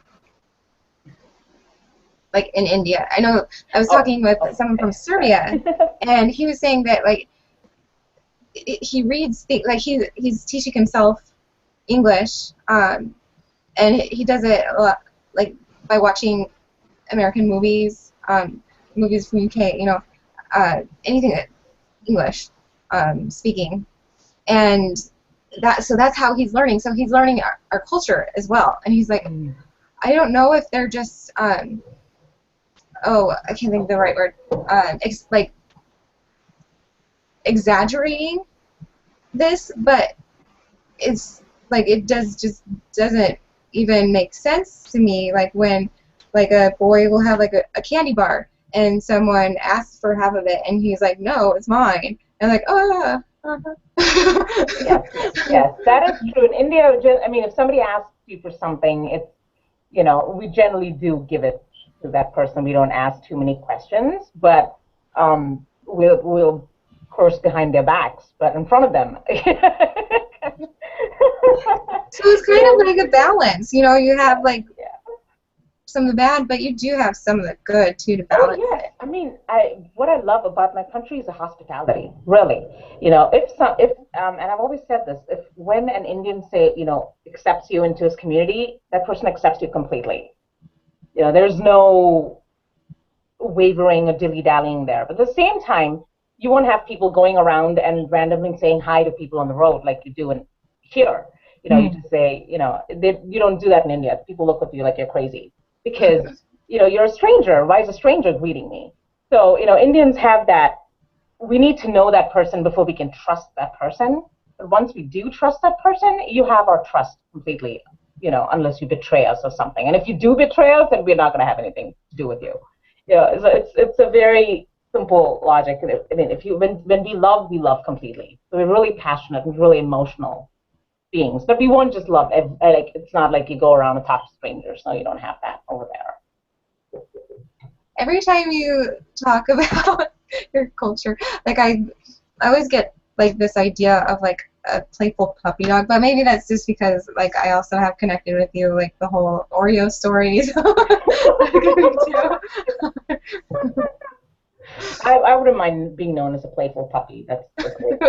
in India, I know I was talking with someone from Serbia, and he was saying that like he reads like he's teaching himself English, and he does it a lot, like by watching American movies, movies from UK, you know. Anything English speaking, and that's how he's learning. So he's learning our culture as well. And he's like, I don't know if they're just I can't think of the right word. Like exaggerating this, but it's like it just doesn't even make sense to me. Like when like a boy will have like a candy bar and someone asks for half of it and he's like, no, it's mine, and like, oh. Yes, yes, that is true. In India, I mean, if somebody asks you for something, it's, you know, we generally do give it to that person. We don't ask too many questions, but we'll course behind their backs, but in front of them. So it's kind of like a balance, you know. You have like some of the bad, but you do have some of the good too to balance. Oh, yeah. I mean, what I love about my country is the hospitality. Really, you know, and I've always said this: when an Indian accepts you into his community, that person accepts you completely. You know, there's no wavering or dilly-dallying there. But at the same time, you won't have people going around and randomly saying hi to people on the road like you do in here. You know, you just say, you know, you don't do that in India. People look at you like you're crazy because, you know, you're a stranger. Why is a stranger greeting me? So, you know, Indians have that. We need to know that person before we can trust that person. But once we do trust that person, you have our trust completely, you know, unless you betray us or something. And if you do betray us, then we're not going to have anything to do with you. You know, it's a very simple logic. I mean, when we love completely. So we're really passionate and really emotional beings. But we won't just love. Like, it's not like you go around and talk to strangers. No, you don't have that over there. Every time you talk about your culture, like I always get like this idea of like a playful puppy dog, but maybe that's just because like I also have connected with you like the whole Oreo stories. I wouldn't mind being known as a playful puppy. That's great.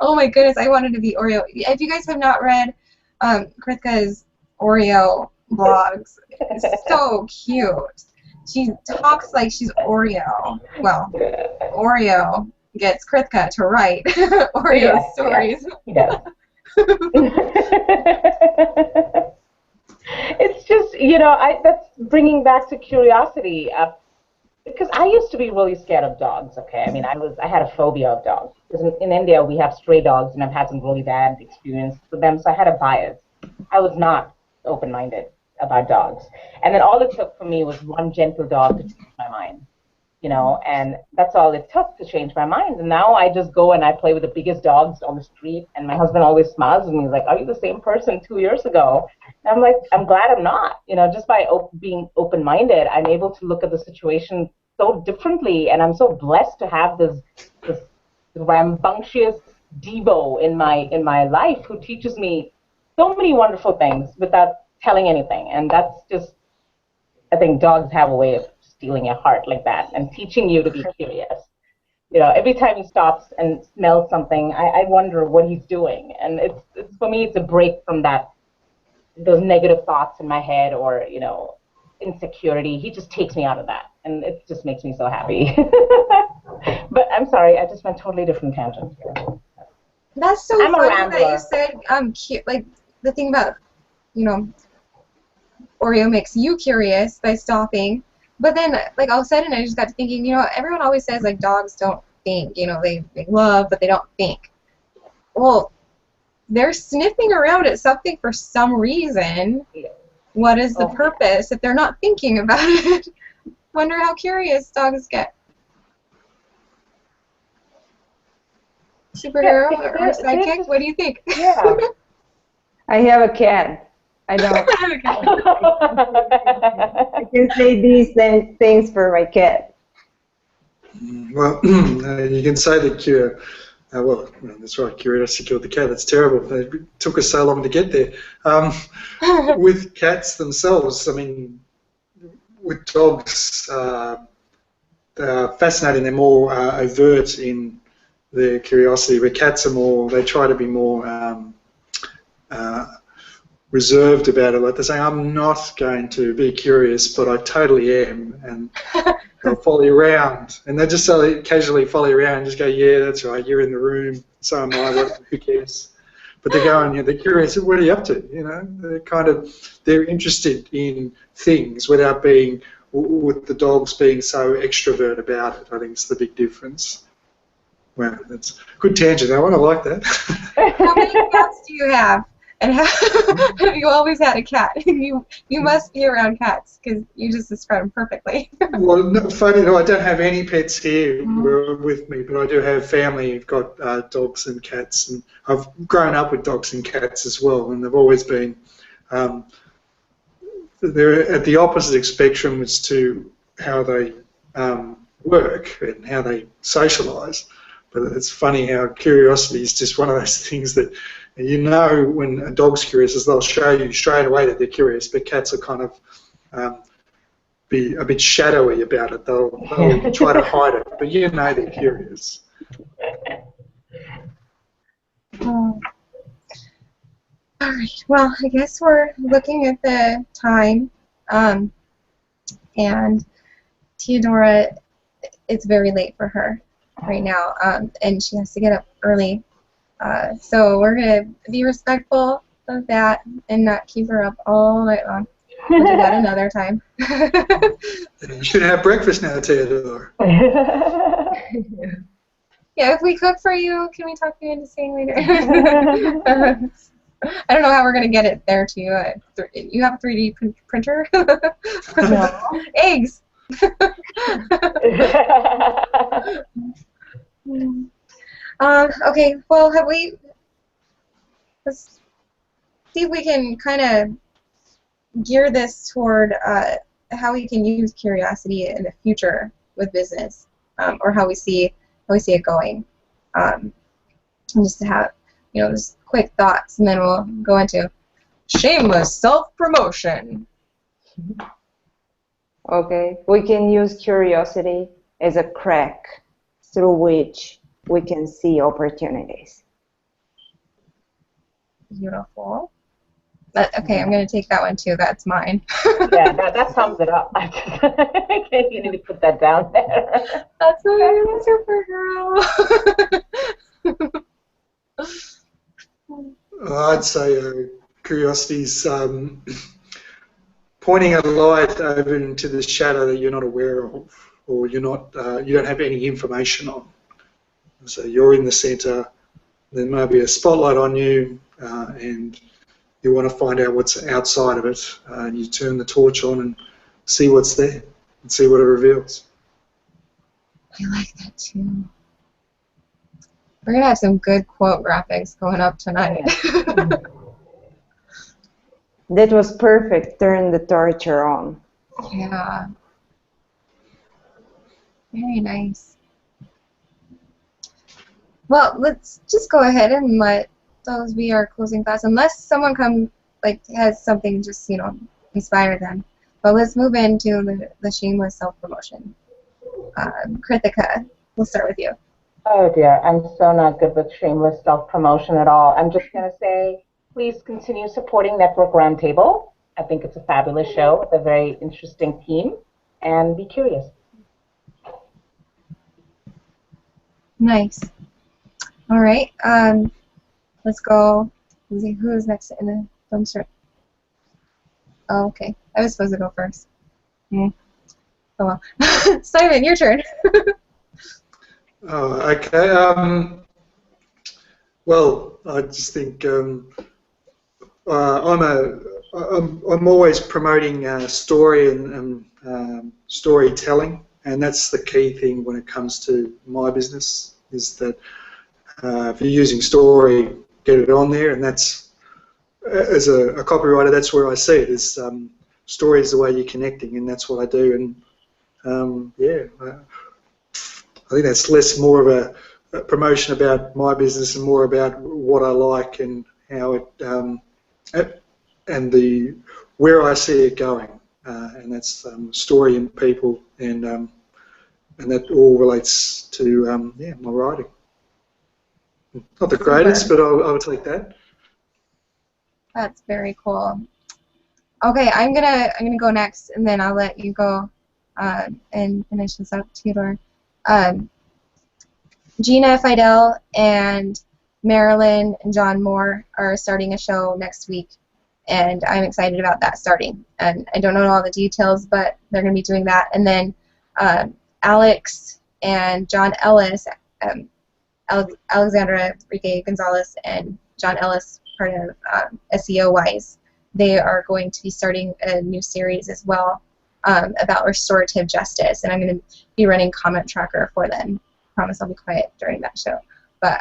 Oh my goodness, I wanted to be Oreo. If you guys have not read Krithika's Oreo blogs, it's so cute. She talks like she's Oreo. Well, Oreo gets Krithika to write Oreo stories. Yes. It's just, you know, that's bringing back to curiosity. Because I used to be really scared of dogs, okay? I mean, I had a phobia of dogs. Because in India, we have stray dogs, and I've had some really bad experiences with them, so I had a bias. I was not open-minded about dogs. And then all it took for me was one gentle dog to change my mind, you know? And that's all it took to change my mind. And now I just go and I play with the biggest dogs on the street, and my husband always smiles at me. He's like, are you the same person 2 years ago? And I'm like, I'm glad I'm not. You know, just by being open-minded, I'm able to look at the situation so differently, and I'm so blessed to have this rambunctious Devo in my life who teaches me so many wonderful things without telling anything. And that's just, I think dogs have a way of stealing your heart like that and teaching you to be curious. You know, every time he stops and smells something, I wonder what he's doing. And it's for me, it's a break from those negative thoughts in my head or, you know, insecurity. He just takes me out of that, and it just makes me so happy. But I'm sorry, I just went totally different tangent here. That's so funny that you said like the thing about, you know, Oreo makes you curious by stopping, but then like all of a sudden I just got to thinking, you know, everyone always says like dogs don't think, you know, they love but they don't think. Well, they're sniffing around at something for some reason. Yeah. What is the purpose if they're not thinking about it? Wonder how curious dogs get. Superhero or sidekick? What do you think? Yeah. I have a cat. I don't. I can say these things for my cat. Well, you can say that well, that's right, curiosity killed the cat. That's terrible. It took us so long to get there. With cats themselves, I mean, with dogs, they're fascinating. They're more overt in their curiosity. Where cats are more, they try to be more reserved about it. Like they're saying, I'm not going to be curious, but I totally am. And they'll follow you around, and they just so casually follow you around and just go, yeah, that's right, you're in the room, so am I, who cares? But they're going, you know, they're curious, what are you up to? You know, they're interested in things without being, with the dogs being so extrovert about it. I think it's the big difference. Wow, that's a good tangent, that one. I like that. How many cats do you have? And have you always had a cat? You must be around cats because you just described them perfectly. Well, no, funny, no, I don't have any pets here with me, but I do have family who've got dogs and cats, and I've grown up with dogs and cats as well, and they've always been they're at the opposite spectrum as to how they work and how they socialise. But it's funny how curiosity is just one of those things that when a dog's curious, is they'll show you straight away that they're curious, but cats are kind of be a bit shadowy about it. They'll try to hide it, but they're curious. All right. Well, I guess we're looking at the time, and Teodora, it's very late for her right now, and she has to get up early. So we're going to be respectful of that and not keep her up all night long. We'll do that another time. You should have breakfast now, Teodora. Yeah, if we cook for you, can we talk you into staying later? I don't know how we're going to get it there to you. You have a 3D printer? No. Eggs! Okay, well, let's see if we can kind of gear this toward how we can use curiosity in the future with business, or how we see it going. And just to have, just quick thoughts, and then we'll go into shameless self-promotion. Okay, we can use curiosity as a crack through which we can see opportunities. Beautiful. Okay, I'm going to take that one too. That's mine. Yeah, that sums it up. You need to put that down there. That's my Supergirl. I'd say curiosity's pointing a light over into the shadow that you're not aware of, or you don't have any information on. So you're in the centre. There may be a spotlight on you, and you want to find out what's outside of it. And you turn the torch on and see what's there, and see what it reveals. I like that too. We're going to have some good quote graphics going up tonight. That was perfect. Turn the torture on. Yeah. Very nice. Well, let's just go ahead and let those be our closing thoughts, unless someone has something just, inspire them. But let's move into the shameless self-promotion. Krithika, we'll start with you. Oh dear, I'm so not good with shameless self-promotion at all. I'm just going to say, please continue supporting Network Roundtable. I think it's a fabulous show with a very interesting team, and be curious. Nice. All right. Let's go. Who's next in the dumpster? Oh, okay. I was supposed to go first. Oh well. Simon, your turn. Oh, okay. Well, I just think I'm always promoting story and storytelling, and that's the key thing when it comes to my business. Is that if you're using story, get it on there, and that's as a copywriter, that's where I see it. Is story is the way you're connecting, and that's what I do. And I think that's more of a promotion about my business and more about what I like and how it and where I see it going, and that's story and people, and that all relates to my writing. Not the greatest, but I would take that. That's very cool. Okay, I'm gonna go next, and then I'll let you go and finish this up, Teodora. Gina Fidel and Marilyn and John Moore are starting a show next week, and I'm excited about that starting. And I don't know all the details, but they're going to be doing that. And then Alex and John Ellis Alexandra Enrique Gonzalez and John Ellis, part of SEO Wise, they are going to be starting a new series as well about restorative justice, and I'm going to be running comment tracker for them. Promise I'll be quiet during that show. But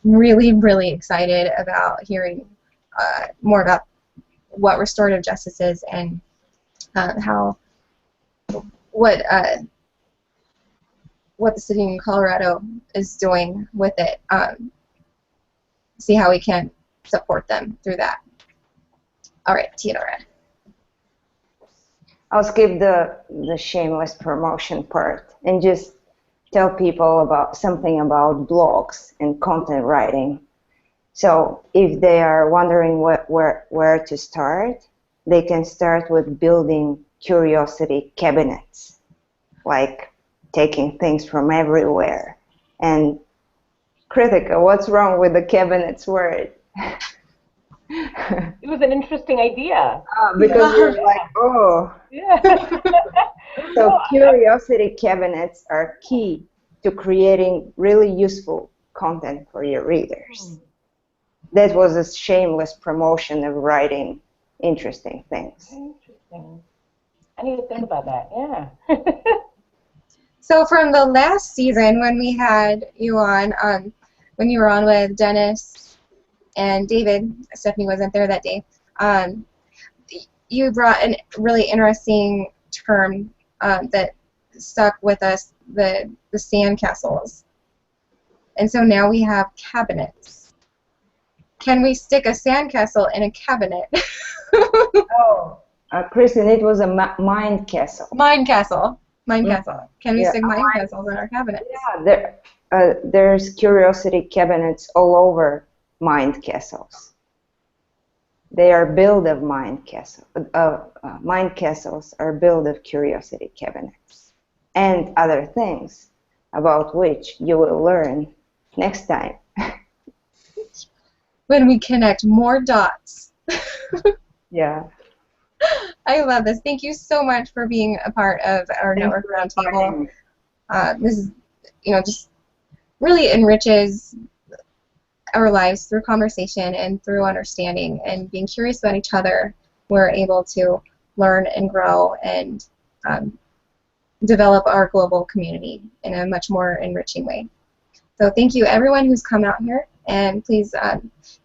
really, really excited about hearing more about what restorative justice is and what the city in Colorado is doing with it. See how we can support them through that. All right, Teodora. I'll skip the shameless promotion part and just tell people about something about blogs and content writing. So if they are wondering where to start, they can start with building curiosity cabinets, like taking things from everywhere. And Krithika, what's wrong with the cabinets word? It was an interesting idea. Because we're like, oh. Yeah. So curiosity cabinets are key to creating really useful content for your readers. That was a shameless promotion of writing interesting things. Interesting. I need to think about that, yeah. So from the last season when we had you on, when you were on with Dennis and David, Stephanie wasn't there that day, you brought a really interesting term that stuck with us, the sandcastles. And so now we have cabinets. Can we stick a sandcastle in a cabinet? Kristin, it was a mind castle. Mind castle. Mind castle. Can we stick mind castles in our cabinets? Yeah, there's curiosity cabinets all over mind castles. They are built of mind castles. Mind castles are built of curiosity cabinets and other things about which you will learn next time. When we connect more dots. Yeah. I love this. Thank you so much for being a part of our network roundtable. This is, just really enriches our lives through conversation and through understanding and being curious about each other. We're able to learn and grow and develop our global community in a much more enriching way. So thank you everyone who's come out here, and please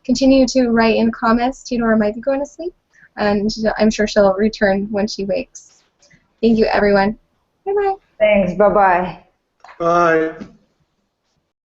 continue to write in comments. Teodora might be going to sleep, and I'm sure she'll return when she wakes. Thank you everyone. Bye-bye. Thanks. Bye-bye. Bye.